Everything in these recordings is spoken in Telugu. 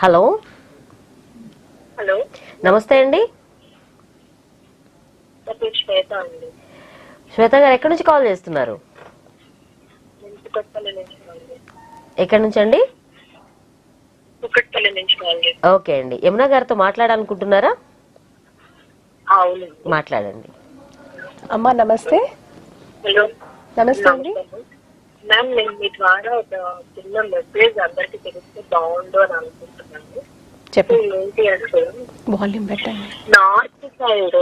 హలో హలో, నమస్తే అండి. నా పేరు శ్వేత అండి. శ్వేత గారు ఎక్కడి నుంచి కాల్ చేస్తున్నారు? నేను కుకట్పల్లి నుంచి కాల్ చేస్తాను. ఎక్కడి నుంచి అండి? కుకట్పల్లి నుంచి కాల్ చేస్తాను. ఓకే అండి. యమున గారితో మాట్లాడాలనుకుంటున్నారా? అవును, మాట్లాడండి. అమ్మా నమస్తే. హలో, నమస్తే అండి. మ్యామ్, నేను మీ ద్వారా ఒక చిన్న మెసేజ్ అందరికి తెలిస్తే బాగుండు అని అనుకుంటున్నాను. చెప్పండి. ఏంటి అంటే, వాల్యూమ్ పెట్టండి. నార్త్ సైడ్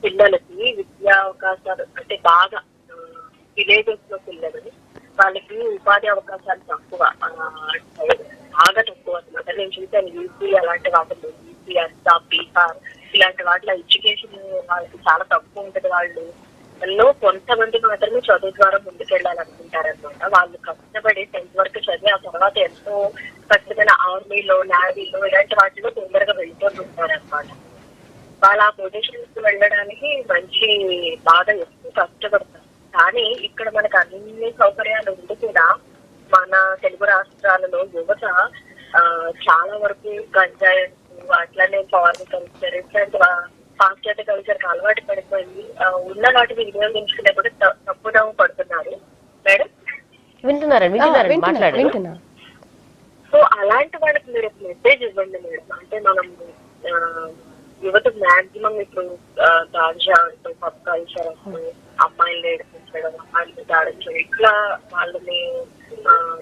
పిల్లలకి విద్యా అవకాశాలు అంటే బాగా విలేజెస్ లో పిల్లలు వాళ్ళకి ఉపాధి అవకాశాలు తక్కువ, బాగా తక్కువ అనమాట. నేను చూసాను యూపీ అలాంటి వాటిలో, యూపీ, అస్సాం, బీహార్ ఇలాంటి వాటిలో ఎడ్యుకేషన్ వాళ్ళకి చాలా తక్కువ ఉంటుంది. వాళ్ళు కొంతమంది మాత్రమే చదువు ద్వారా ముందుకెళ్ళాలనుకుంటారనమాట. వాళ్ళు కష్టపడి 10th వరకు చదివి ఆ తర్వాత ఎంతో కష్టమైన ఆర్మీలో, నేవీలో ఇలాంటి వాటిలో తొందరగా వెళ్ళిపోతుంటారనమాట. వాళ్ళు ఆ పొజిషన్స్ వెళ్ళడానికి మంచి బాగా ఎక్కువ కష్టపడతారు. కానీ ఇక్కడ మనకు అన్ని సౌకర్యాలు ఉండి కూడా మన తెలుగు రాష్ట్రాలలో యువత చాలా వరకు గంజాయి, అట్లనే ఫారెన్ కల్చర్ ఇట్లాంటి పాశ్చాత్య కల్చర్ కి అలవాటు పడిపోయి ఉన్న వాటిని వినియోగించుకునే కూడా తప్పున పడుతున్నారు. మేడం వింటున్నారండి, మాట్లాడండి. వింటున్నా. సో అలాంటి వాళ్ళకి మీరు ఒక మెసేజ్ ఇవ్వండి మేడం. అంటే మనం యువతకు మాక్సిమం ఇప్పుడు గాంజా అంటూ, పబ్ కల్చర్ అంటూ, అమ్మాయిలు నేర్పించడం, అమ్మాయిలు దాడించడం ఇట్లా వాళ్ళని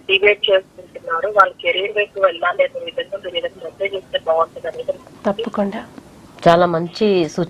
డిబేట్ చేసుకుంటున్నారు. వాళ్ళ కెరీర్ వైపు వెళ్ళాలి అనే విధంగా మీరు ఏదైనా మెసేజ్ ఇస్తే బాగుంటుంది అనేది. తప్పకుండా. చాలా మంచి